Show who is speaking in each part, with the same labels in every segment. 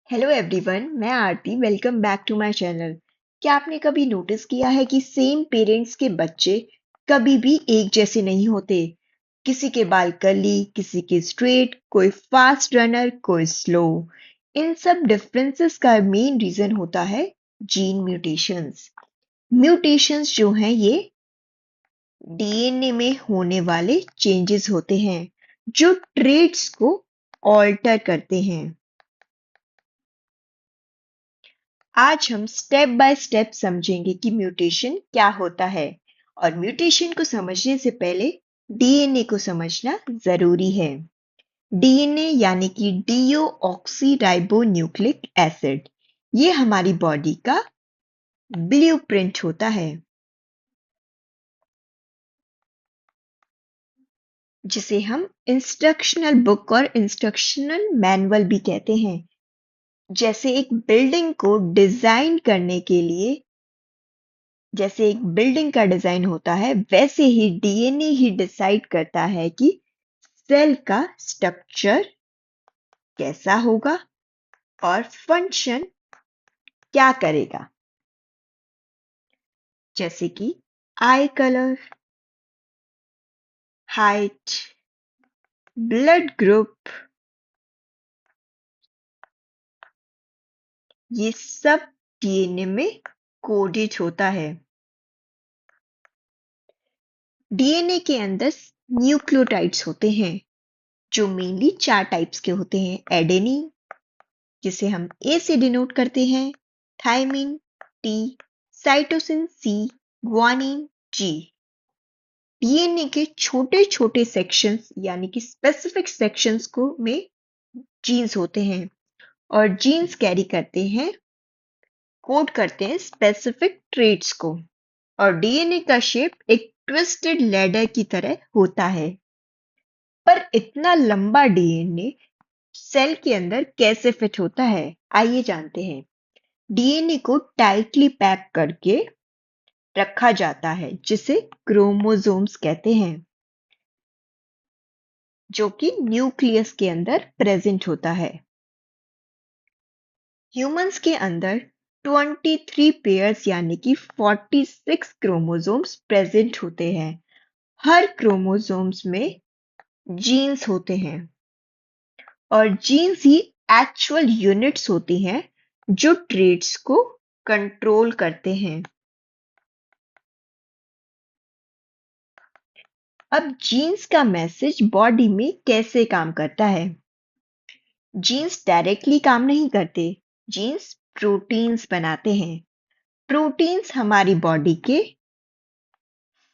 Speaker 1: Hello everyone, मैं Aarti. Welcome back to my channel. क्या आपने कभी नोटिस किया है कि सेम पेरेंट्स के बच्चे कभी भी एक जैसे नहीं होते? किसी के बाल कर्ली, किसी के स्ट्रेट, कोई फास्ट रनर, कोई स्लो। इन सब डिफरेंसेस का मेन रीजन होता है जीन म्यूटेशंस। म्यूटेशंस जो हैं ये डीएनए में होने वाले चेंजेस होते हैं जो ट्रेट्स को ऑल्टर करते हैं। आज हम स्टेप बाय स्टेप समझेंगे कि म्यूटेशन क्या होता है और म्यूटेशन को समझने से पहले डीएनए को समझना जरूरी है। डीएनए यानी कि डीओऑक्सी राइबोन्यूक्लिक एसिड, ये हमारी बॉडी का ब्लूप्रिंट होता है, जिसे हम इंस्ट्रक्शनल बुक और इंस्ट्रक्शनल मैनुअल भी कहते हैं। जैसे एक बिल्डिंग को डिजाइन करने के लिए जैसे एक बिल्डिंग का डिजाइन होता है, वैसे ही डीएनए ही डिसाइड करता है कि सेल का स्ट्रक्चर कैसा होगा और फंक्शन क्या करेगा। जैसे कि आई कलर, हाइट, ब्लड ग्रुप, ये सब डीएनए में कोडेड होता है। डीएनए के अंदर न्यूक्लियोटाइड्स होते हैं जो मेनली 4 टाइप्स के होते हैं। एडेनिन, जिसे हम ए से डिनोट करते हैं, thymine T, cytosine C, guanine G. DNA के छोटे छोटे सेक्शंस यानी कि स्पेसिफिक सेक्शंस को में जीन्स होते हैं और जीन्स कैरी करते हैं, कोड करते हैं स्पेसिफिक ट्रेट्स को। और डीएनए का शेप एक ट्विस्टेड लैडर की तरह होता है। पर इतना लंबा डीएनए सेल के अंदर कैसे फिट होता है, आइए जानते हैं। डीएनए को टाइटली पैक करके रखा जाता है जिसे क्रोमोसोम्स कहते हैं, जो कि न्यूक्लियस के अंदर प्रेजेंट होता है। ह्यूमंस के अंदर 23 पेयर्स यानी कि 46 क्रोमोसोम्स प्रेजेंट होते हैं। हर क्रोमोसोम्स में जीन्स होते हैं और जीन्स ही एक्चुअल यूनिट्स होती हैं जो ट्रेट्स को कंट्रोल करते हैं। अब जीन्स का मैसेज बॉडी में कैसे काम करता है? जीन्स डायरेक्टली काम नहीं करते। जीन्स प्रोटीन्स बनाते हैं। प्रोटीन्स हमारी बॉडी के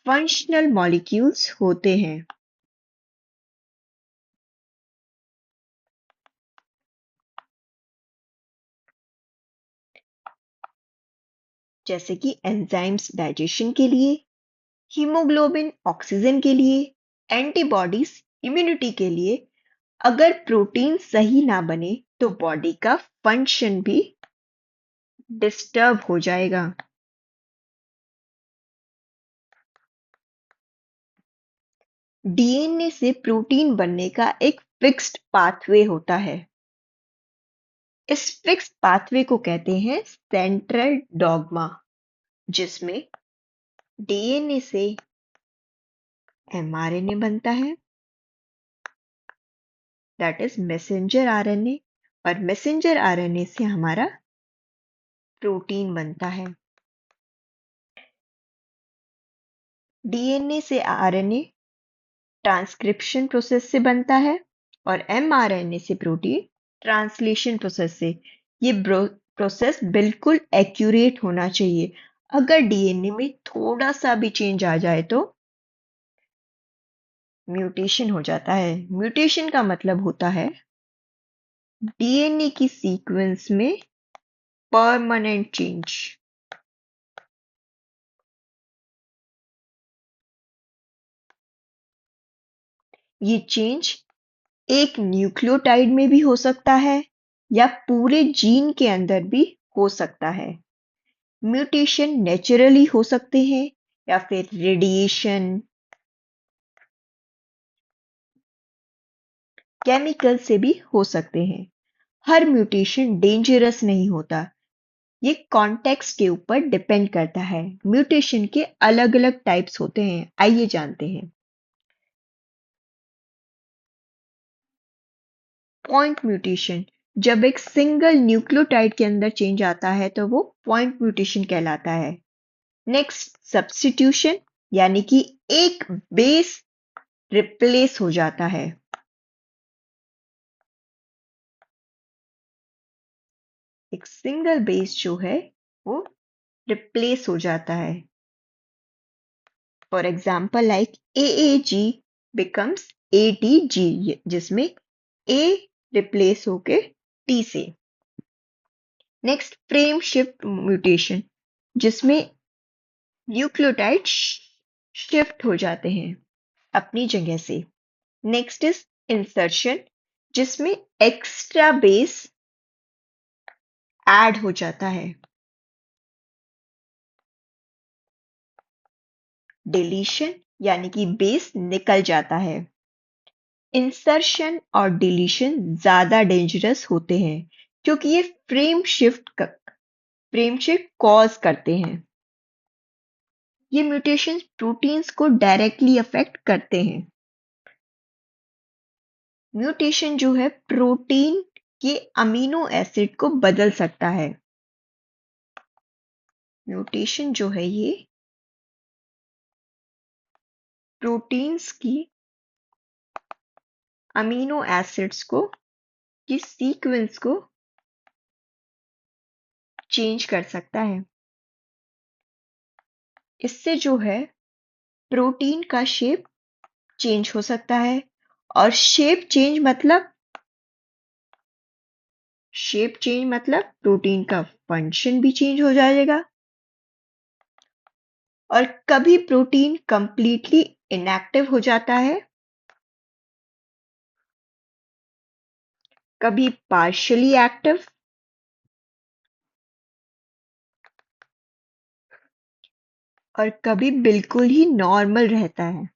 Speaker 1: फंक्शनल मॉलिक्यूल्स होते हैं, जैसे कि एंजाइम्स डाइजेशन के लिए, हीमोग्लोबिन ऑक्सीजन के लिए, एंटीबॉडीज इम्यूनिटी के लिए। अगर प्रोटीन सही ना बने तो बॉडी का फंक्शन भी डिस्टर्ब हो जाएगा। डीएनए से प्रोटीन बनने का एक फिक्स्ड पाथवे होता है। इस फिक्स्ड पाथवे को कहते हैं सेंट्रल डॉगमा, जिसमें डीएनए से एमआरएनए बनता है, दैट इज मैसेंजर आरएनए, और मैसेंजर आरएनए से हमारा प्रोटीन बनता है। डीएनए से आरएनए ट्रांसक्रिप्शन प्रोसेस से बनता है और एमआरएनए से प्रोटीन ट्रांसलेशन प्रोसेस से। ये प्रोसेस बिल्कुल एक्यूरेट होना चाहिए। अगर डीएनए में थोड़ा सा भी चेंज आ जाए तो म्यूटेशन हो जाता है। म्यूटेशन का मतलब होता है डीएनए की सीक्वेंस में परमानेंट चेंज। ये चेंज एक न्यूक्लियोटाइड में भी हो सकता है या पूरे जीन के अंदर भी हो सकता है। म्यूटेशन नेचुरली हो सकते हैं या फिर रेडिएशन, केमिकल से भी हो सकते हैं। हर म्यूटेशन डेंजरस नहीं होता। ये कॉन्टेक्स्ट के ऊपर डिपेंड करता है। म्यूटेशन के अलग अलग टाइप्स होते हैं, आइए जानते हैं। पॉइंट म्यूटेशन, जब एक सिंगल न्यूक्लियोटाइड के अंदर चेंज आता है तो वो पॉइंट म्यूटेशन कहलाता है। नेक्स्ट, सब्स्टिट्यूशन, यानी कि एक बेस रिप्लेस हो जाता है। एक सिंगल बेस जो है वो रिप्लेस हो जाता है। For example like AAG becomes ATG, जिसमें A रिप्लेस होके T से। नेक्स्ट, फ्रेम शिफ्ट म्यूटेशन, जिसमें न्यूक्लियोटाइड शिफ्ट हो जाते हैं अपनी जगह से। नेक्स्ट इज इंसर्शन, जिसमें एक्स्ट्रा बेस ऐड हो जाता है। डिलीशन, यानी कि बेस निकल जाता है। इंसर्शन और डिलीशन ज्यादा डेंजरस होते हैं क्योंकि ये फ्रेम शिफ्ट कॉज करते हैं। ये म्यूटेशन प्रोटीन्स को डायरेक्टली अफेक्ट करते हैं। म्यूटेशन जो है प्रोटीन के अमीनो एसिड को बदल सकता है। म्यूटेशन जो है ये प्रोटीन्स की अमीनो एसिड्स को की सीक्वेंस को चेंज कर सकता है। इससे जो है प्रोटीन का शेप चेंज हो सकता है, और शेप चेंज मतलब प्रोटीन का फंक्शन भी चेंज हो जाएगा। और कभी प्रोटीन कंप्लीटली इनएक्टिव हो जाता है, कभी पार्शियली एक्टिव, और कभी बिल्कुल ही नॉर्मल रहता है।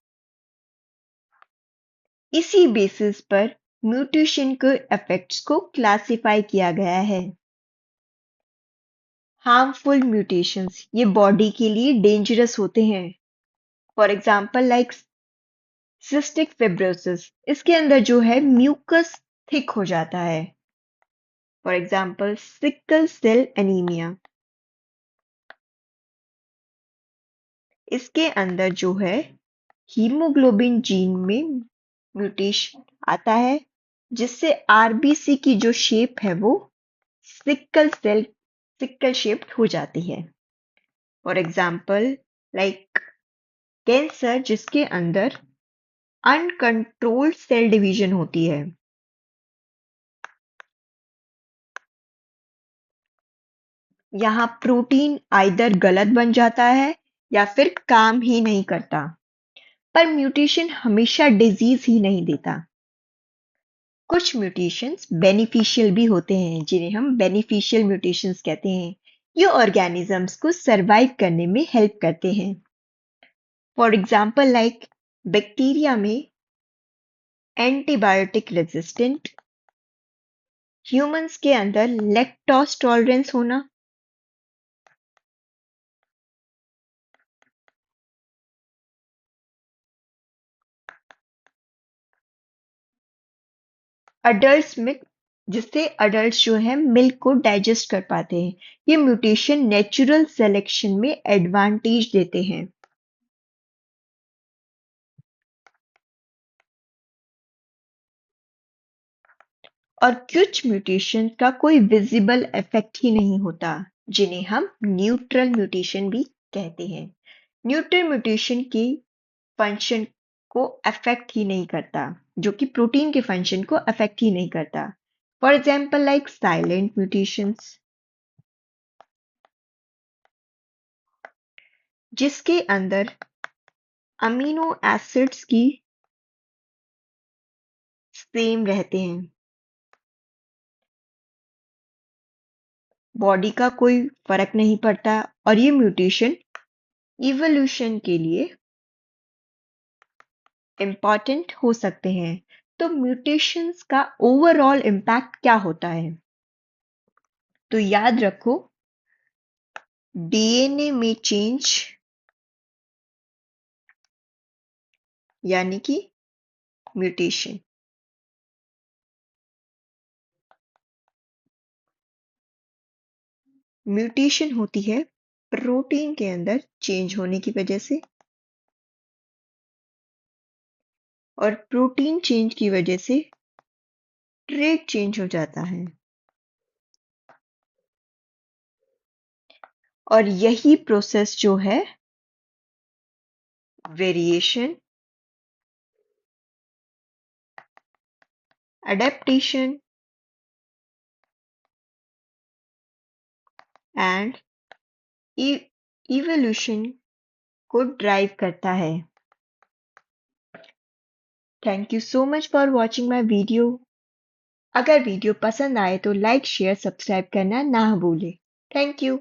Speaker 1: इसी बेसिस पर म्यूटेशन के इफेक्ट्स को क्लासिफाई किया गया है। हार्मफुल म्यूटेशंस, ये बॉडी के लिए डेंजरस होते हैं। For example like cystic fibrosis, इसके अंदर जो है म्यूकस थिक हो जाता है। For example sickle cell anaemia, इसके अंदर जो है हीमोग्लोबिन जीन में म्यूटेशन आता है, जिससे आरबीसी की जो शेप है वो सिक्कल शेप्ड हो जाती है। फॉर एग्जाम्पल लाइक कैंसर, जिसके अंदर अनकंट्रोल्ड सेल डिवीजन होती है। यहाँ प्रोटीन आइदर गलत बन जाता है या फिर काम ही नहीं करता। पर म्यूटेशन हमेशा डिजीज ही नहीं देता। कुछ म्यूटेशंस बेनिफिशियल भी होते हैं, जिन्हें हम बेनिफिशियल म्यूटेशंस कहते हैं। ये ऑर्गेनिजम्स को सरवाइव करने में हेल्प करते हैं। फॉर एग्जाम्पल लाइक बैक्टीरिया में एंटीबायोटिक रेजिस्टेंट, ह्यूमंस के अंदर लैक्टोज टॉलरेंस होना, अडल्ट्स में, जिससे अडल्ट्स जो है मिल्क को डाइजेस्ट कर पाते हैं। ये म्यूटेशन नेचुरल सिलेक्शन में एडवांटेज देते हैं। और कुछ म्यूटेशन का कोई विजिबल इफेक्ट ही नहीं होता, जिन्हें हम न्यूट्रल म्यूटेशन भी कहते हैं। न्यूट्रल म्यूटेशन की फंक्शन को अफेक्ट ही नहीं करता, जो कि प्रोटीन के फंक्शन को अफेक्ट ही नहीं करता। For example like silent mutations, जिसके अंदर अमीनो एसिड्स की सेम रहते हैं, बॉडी का कोई फर्क नहीं पड़ता, और ये म्यूटेशन इवोल्यूशन के लिए इंपॉर्टेंट हो सकते हैं। तो म्यूटेशंस का ओवरऑल इम्पैक्ट क्या होता है? तो याद रखो, डीएनए में चेंज यानी कि म्यूटेशन, म्यूटेशन होती है प्रोटीन के अंदर चेंज होने की वजह से, और प्रोटीन चेंज की वजह से ट्रेट चेंज हो जाता है। और यही प्रोसेस जो है वेरिएशन, एडेप्टेशन एंड इवोल्यूशन को ड्राइव करता है। Thank you so much for watching my video. अगर वीडियो पसंद आए तो लाइक शेयर सब्सक्राइब करना ना भूलें। Thank you.